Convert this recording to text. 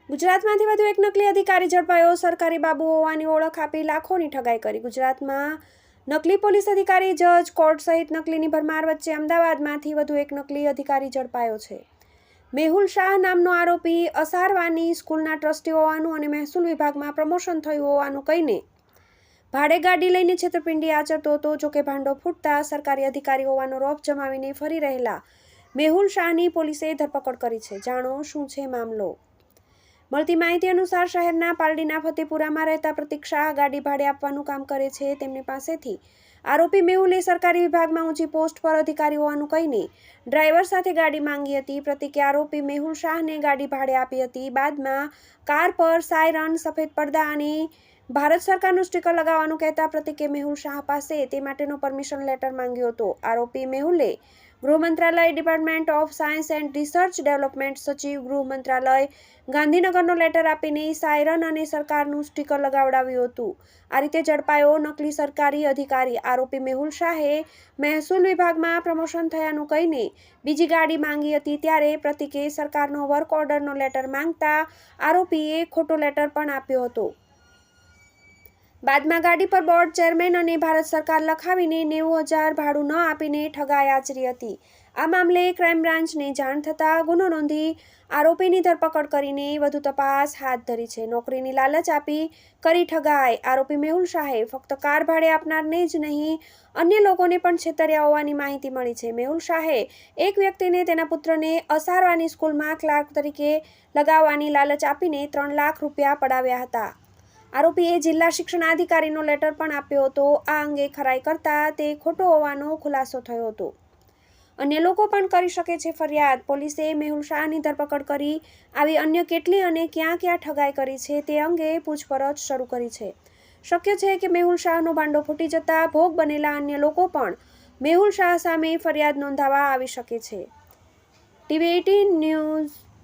ગુજરાતમાંથી વધુ એક નકલી અધિકારી ઝડપાયો। સરકારી બાબુ હોવાની ઓળખ આપી લાખોની ઠગાઈ કરી। ગુજરાતમાં નકલી પોલીસ અધિકારી, જજ, કોર્ટ સહિત નકલીની ભરમાર વચ્ચે અમદાવાદમાંથી વધુ એક નકલી અધિકારી ઝડપાયો છે। મેહુલ શાહ નામનો આરોપી અસારવાની સ્કૂલના ટ્રસ્ટી હોવાનું અને મહેસૂલ વિભાગમાં પ્રમોશન થયું હોવાનું કહીને ભાડે ગાડી લઈને છેતરપિંડી આચરતો હતો। જોકે ભાંડો ફૂટતા સરકારી અધિકારી હોવાનો રોપ જમાવીને ફરી રહેલા મેહુલ શાહની પોલીસે ધરપકડ કરી છે। જાણો શું છે મામલો। મળતી માહિતી અનુસાર શહેરના પાલડીના ફતેપુરામાં રહેતા પ્રતિક શાહ ગાડી ભાડે આપવાનું કામ કરે છે। તેમની પાસેથી આરોપી મેહુલે સરકારી વિભાગમાં ઊંચી પોસ્ટ પર અધિકારી હોવાનું કહીને ડ્રાઈવર સાથે ગાડી માંગી હતી। પ્રતિકે આરોપી મેહુલ શાહને ગાડી ભાડે આપી હતી। બાદમાં કાર પર સાયરન, સફેદ પડદા અને ભારત સરકારનું સ્ટીકર લગાવવાનું કહેતા પ્રતિકે મેહુલ શાહ પાસે તે માટેનો પરમિશન લેટર માંગ્યો હતો। આરોપી મેહુલે ગૃહ મંત્રાલય, department of science and research development સચિવ, ગૃહ મંત્રાલય, ગાંધીનગરનો લેટર આપીને સાયરન અને સરકારનું સ્ટીકર લગાવડાવ્યું હતું। આ રીતે ઝડપાયો નકલી સરકારી અધિકારી। આરોપી મેહુલ શાહે મહેસૂલ વિભાગમાં પ્રમોશન થયાનું કહીને બીજી ગાડી માંગી હતી। ત્યારે પ્રતિકે સરકારનો વર્ક ઓર્ડરનો લેટર માંગતા આરોપીએ ખોટો લેટર પણ આપ્યો હતો। બાદમાં ગાડી પર બોર્ડ, ચેરમેન અને ભારત સરકાર લખાવીને 90,000 ભાડું ન આપીને ઠગાઈ આચરી હતી। આ મામલે ક્રાઇમ બ્રાન્ચને જાણ થતાં ગુનો નોંધી આરોપીની ધરપકડ કરીને વધુ તપાસ હાથ ધરી છે। નોકરીની લાલચ આપી કરી ઠગાઈ। આરોપી મેહુલ શાહે ફક્ત કાર ભાડે આપનારને જ નહીં, અન્ય લોકોને પણ છેતર્યા હોવાની માહિતી મળી છે। મેહુલ શાહે એક વ્યક્તિને તેના પુત્રને અસારવાની સ્કૂલમાં ક્લાર્ક તરીકે લગાવવાની લાલચ આપીને 3 લાખ રૂપિયા પડાવ્યા હતા। આરોપીએ જિલ્લા શિક્ષણાધિકારીનો લેટર પણ આપ્યો હતો। આ અંગે ખરાઈ કરતા તે ખોટો હોવાનો ખુલાસો થયો હતો। અન્ય લોકો પણ કરી શકે છે ફરિયાદ। પોલીસે મેહુલ શાહની ધરપકડ કરી આવી અન્ય કેટલી અને ક્યાં ક્યાં ઠગાઈ કરી છે તે અંગે પૂછપરછ શરૂ કરી છે। શક્ય છે કે મેહુલ શાહનો ભાંડો ફૂટી જતા ભોગ બનેલા અન્ય લોકો પણ મેહુલ શાહ સામે ફરિયાદ નોંધાવવા આવી શકે છે। TV18 news